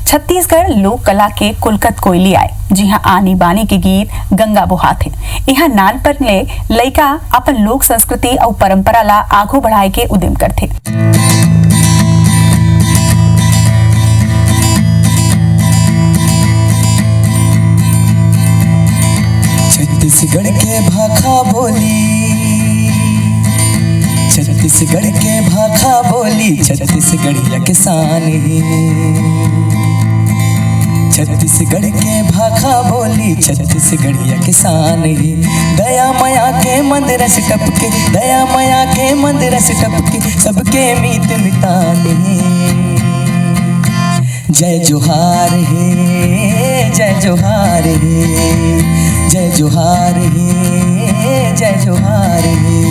छत्तीसगढ़ लोक कला के कुलकत कोयली आए। जी हाँ, आनी बानी के गीत गंगा बोहात है। यहाँ नानपन ले लइका अपन लोक संस्कृति और परंपरा ला आगू बढ़ाए के उद्यम करथे। छत्तीसगढ़ के भाखा बोली, छत्तीसगढ़ के भाखा बोली, छत्तीसगढ़िया किसान ही। छत्तीसगढ़ के भाखा बोली, छत्तीसगढ़िया किसान ही। दया माया के मंदिर से टपके, दया माया के मंदिर से टपके, सबके मीत मिताने। जय जोहार है, जय जोहार है, जय जोहार है, जय जोहार है।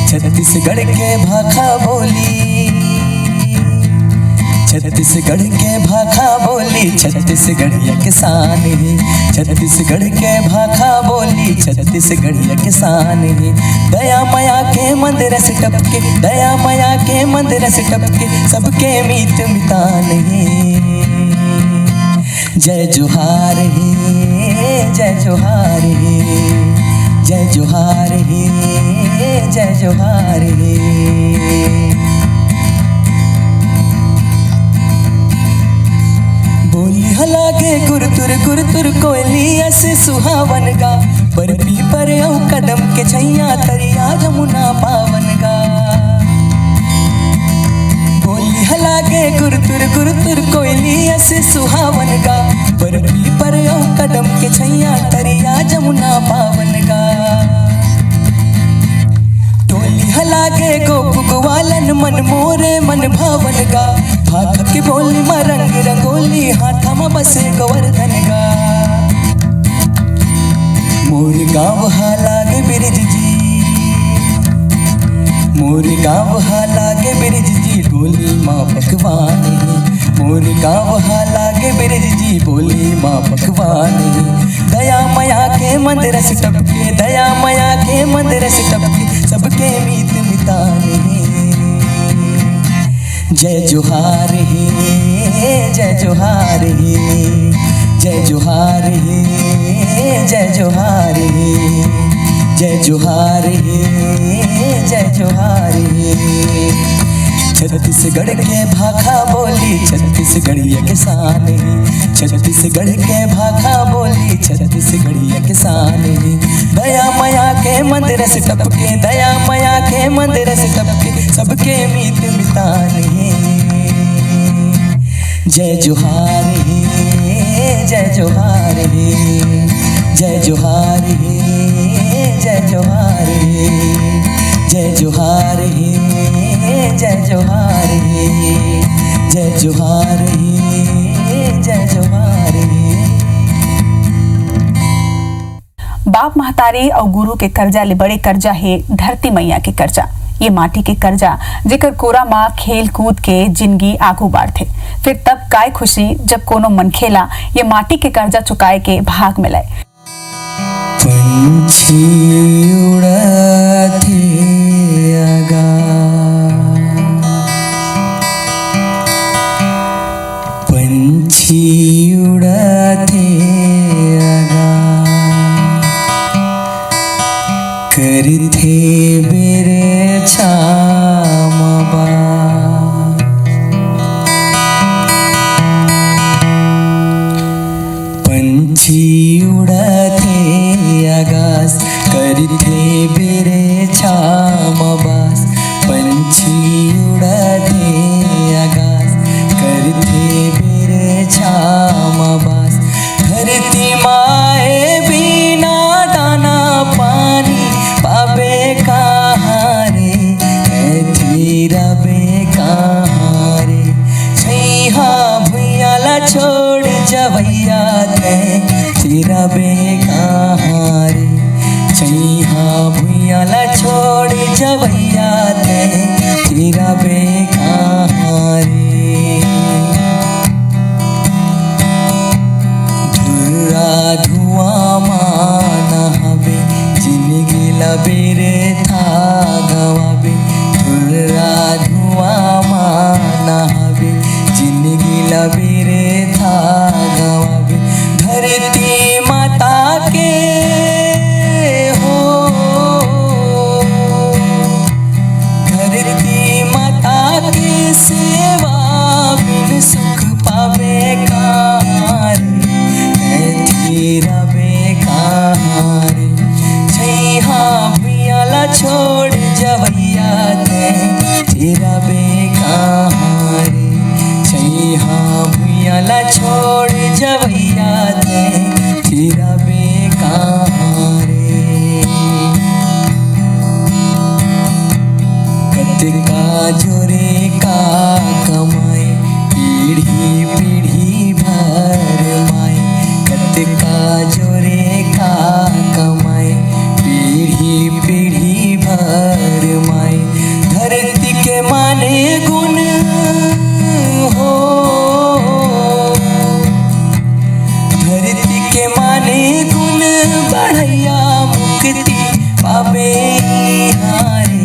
छत्तीसगढ़ के भाखा बोली, छत्तीसगढ़ के भाखा बोली, छत्तीसगढ़िया किसान है। छत्तीसगढ़ के भाखा बोली, छत्तीसगढ़िया किसान है। दया माया के मंदिर से टपके, दया माया के मंदिर से टपके, सबके मीत मितान है। जय जोहार है, जय जोहार है, जय जोहार है, जय जोहार है। बोली हलागे गुरतुर कोयली ऐसे सुहावन गा, बर्फी पर औ कदम के छैया तरिया जमुना पावन गा। बोली हलागे गुरतुर कोयली ऐसे सुहावन गा, बर्फी पर औ कदम के छैया तरिया जमुना पावन गा। टोली हलागे गोप ग्वालन मन मोरे मन भावन गा, भाग के बोली में रंग रंगोली, हाथा में बसे गोवर्धन गा। मोर गाँव हालागे बिरज जी, मोर गाँव हालागे बिरज जी, बोली माँ पकवानी। मोर गाँव हालागे बिरज जी, बोली माँ पकवानी। दया माया के मंदिर से टपके, दया माया के मंदिर से टपके, सबके मीत मिताने। जय जोहार है, जय जोहार है, जय जोहार है, जय जोहार है, जय जोहार है, जय जोहार है। छत्तीसगढ़ के भाखा बोली, छत्तीसगढ़िया किसान है। छत्तीसगढ़ के भाखा बोली, छत्तीसगढ़िया किसान है। दया माया के मंदिर से टपके, दया माया के मंदिर से टपके, सबके मीत मितान है। जय जोहार है, जय जोहार है, जय जोहार है, जय जोहार है, जय जोहार है, जय जोहार है, जय जोहार है, जय जोहार है। बाप महतारी और गुरु के कर्जा ले बड़े कर्जा है धरती मैया के कर्जा। ये माटी के कर्जा जेकर कोरा माँ खेल कूद के जिंदगी आगू बाढ़थे। फिर तब काय खुशी जब कोनो मनखेला ये माटी के कर्जा चुकाए के भाग मिले। पंछी उड़ाते आगा, पंछी उड़ाते आगा, करथे बेरे छामबा। पंछी उड़ाते आकाश, करथे बेरे छामबास। पंछी उड़ाते आकाश, करथे बेरे छामबास। धरती माए बिना दाना पानी पावे कहाँ रे, ऐथी रबे कहाँ रे। छैहा भुइया ला छोड़ जवैया ते, तेरा बे भुइया ला छोड़ जवैया ते तेरा बेकार कतका जोरे का कमाए पीढ़ी पीढ़ी भर माए कतका जोरे का कमाए पीढ़ी पीढ़ी भर माए धरती के माने गुण हो धरती के माने गुण बढ़ैया मुक्ति पावे हारे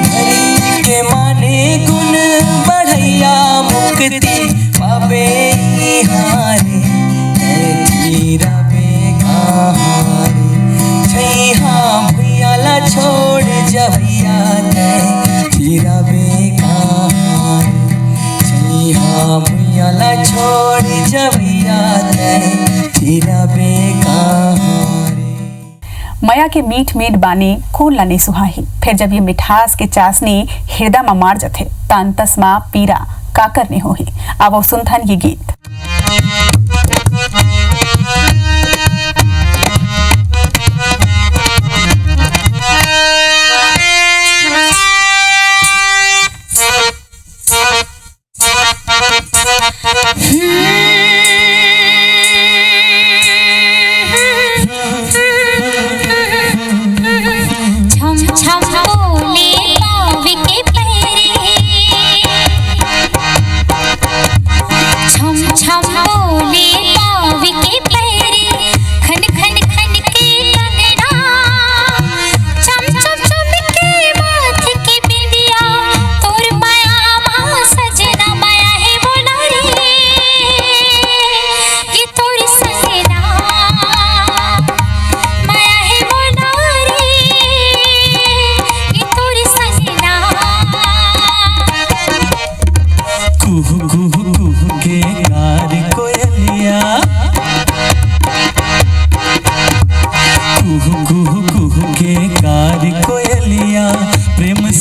धरती के माने गुण बढ़ैया मुक्ति पावे हारे तेरा बेकारे छैहा भुइया ला छोड़ जवैया तेरा बेकार छैहा भुइया ला छोड़ जवैया तेरा बेकार मया के मीठ मीठ बानी कौन लाने सुहाही फिर जब ये मिठास के चासनी हृदय में मार जथे तान तस्मा पीरा काकर ने होही अब सुनथन ये गीत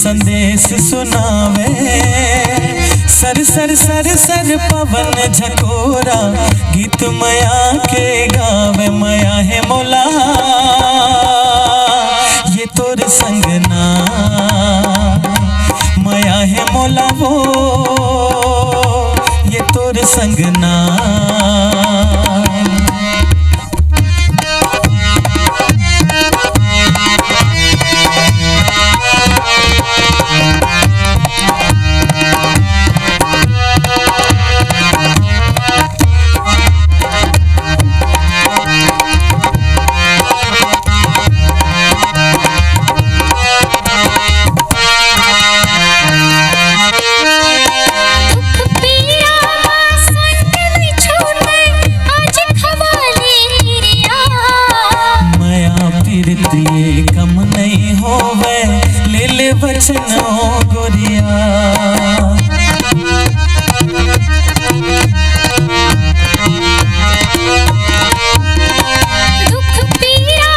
संदेश सुनावे सर सर सर सर पवन झकोरा गीत मया के गावे मया है मोला ये तोर संगना मया है मोला वो ये तोर संगना कम नहीं होवे ले ले बचनो गोरिया दुख पीरा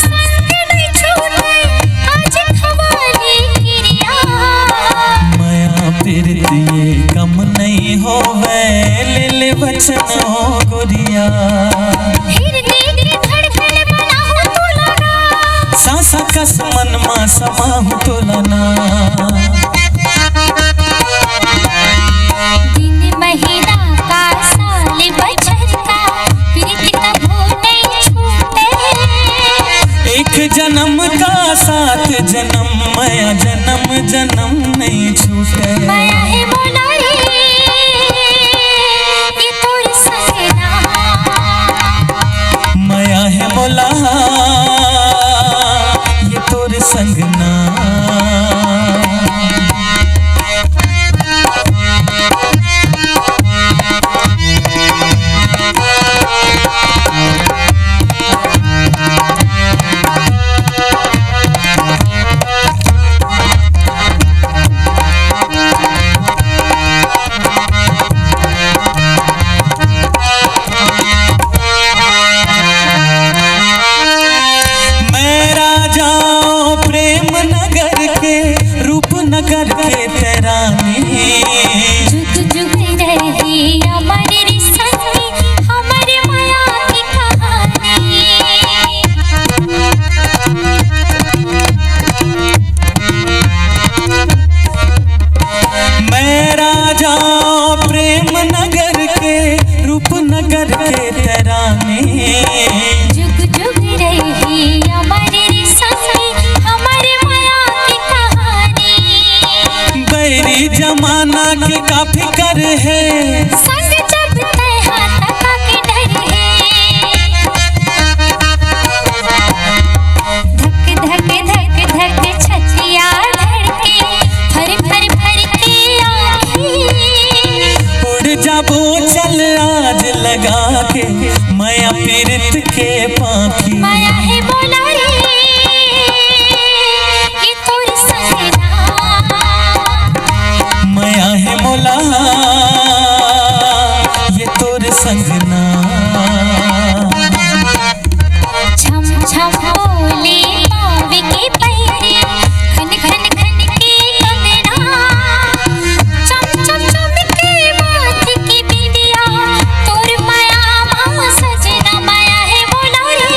संग नहीं छोड़े आज खवाले गिरिया माया प्रीतिए कम नहीं होवे ले ले बचनो गोरिया सासा कस मन मा समाहु तोलना दिन महीना का साल बचर का प्रीति कभू नहीं छूटे एक जन्म का साथ जन्म माया जन्म जन्म नहीं छूटे माया है मोला रे ये तोर संगना माया है मोला तोर संगना रूपनगर के तराने। जुग जुग रही अमर संगी हमारे माया की कहानी। बैरी जमाना के काफी कर है, संग जब तय हाथ के डर है। धक धक धक धक छतिया धड़के, फर फर फर के आँखें। उड़ जाबो चल आज लगा के माया पीरित के पाखी। माया है बोला रे कि तोर संगना। माया है मोला ये तोर संगना। छम छम बोले पावे के पैरे, खन खन खन के कंगना। चम चम चम के माथ की बिंदिया, तोर माया माम सजना। माया है बोला रे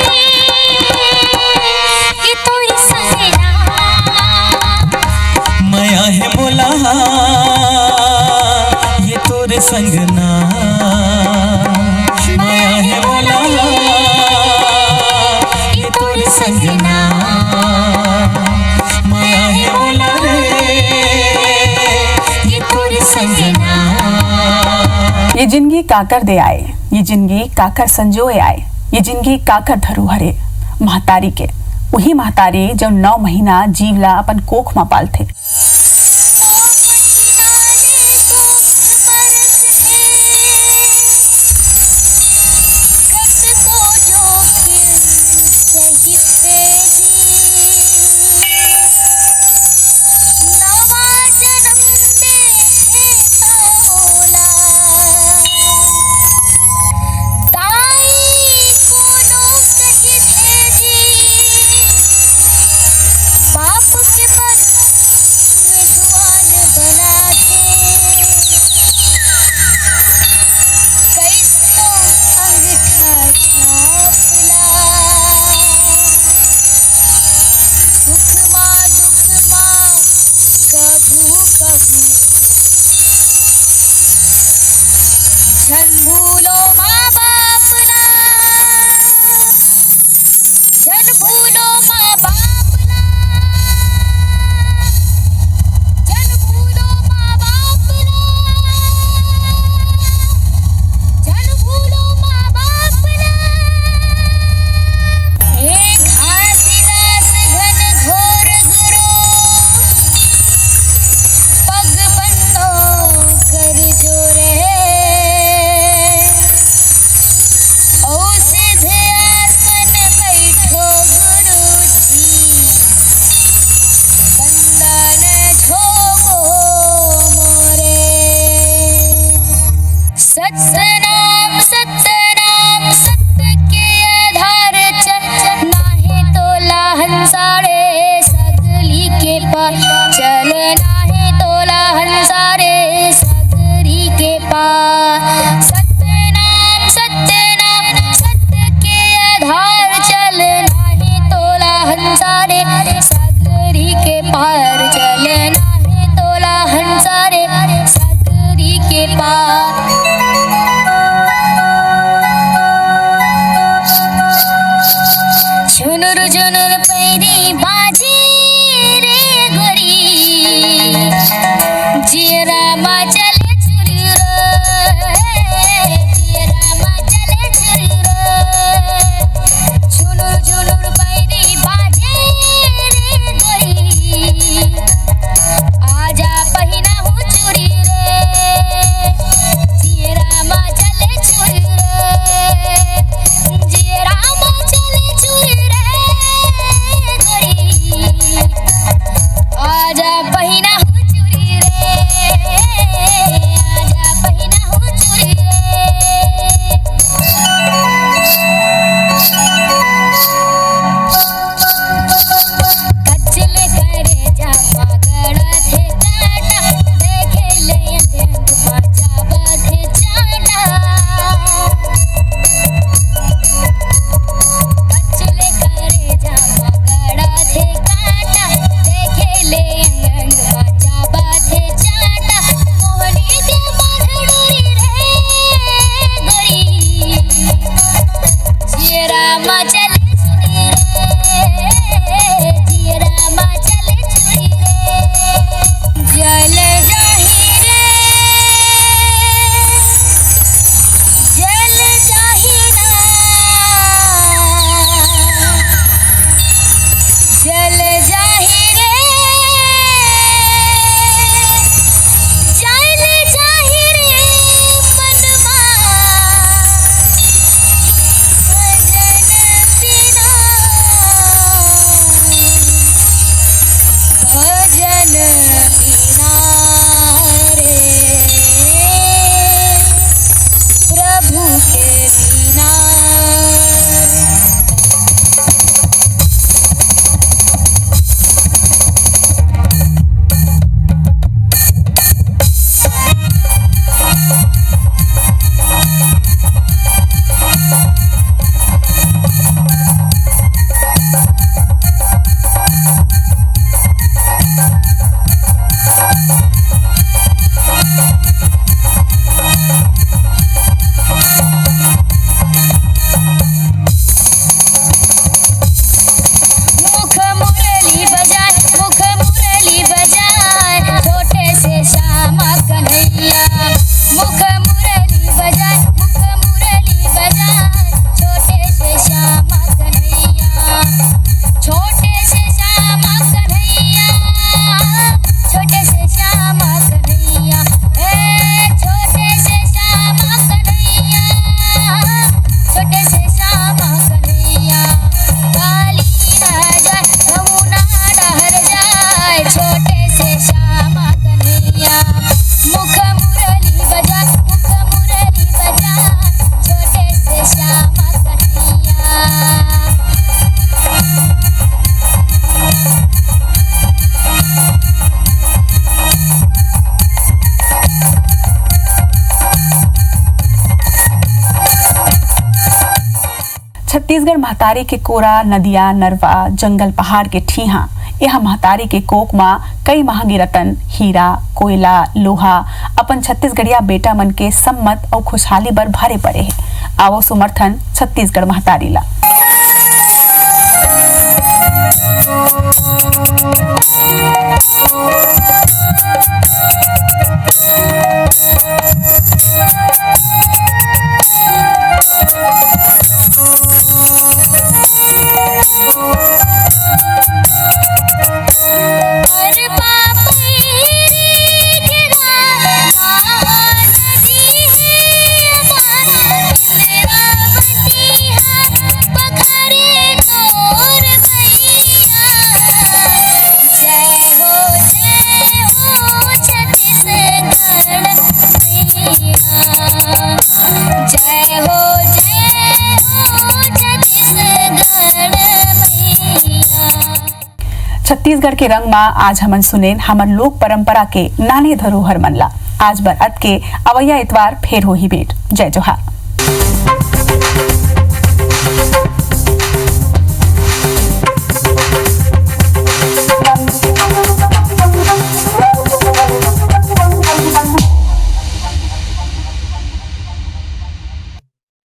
कि तोर संगना। माया है मोला ये तोर संगना। माया है मोला ये तोर संगना। माया है मोला रे ये तोर संगना। ये जिंदगी काकर दे आए, ये जिंदगी काकर संजोए आए, ये जिंदगी काकर धरोहरे महतारी के। वही महतारी जो 9 महीना जीवला अपन कोख में पालथे। जन भूलो माँ बाप ना, जन भूलो माँ बाप ना, जन भूलो माँ बाप ना, जन भूलो माँ बाप ना। हे घासीदास घन घोर गुरो, पग बंदो कर जोरे। भूखे बिना। छत्तीसगढ़ महतारी के कोरा नदिया नरवा जंगल पहाड़ के ठीहा यह महतारी के कोक माँ कई महंगे रतन हीरा कोयला लोहा अपन छत्तीसगढ़िया बेटा मन के सम्मत और खुशहाली बर भरे पड़े है। आवो समर्थन छत्तीसगढ़ महतारी ला। छत्तीसगढ़ के रंग माँ आज हमन सुनेन हमन लोक परंपरा के नाने धरोहर मनला। आज बर अत के अवैया इतवार फेर हो ही भेंट। जय जोहार।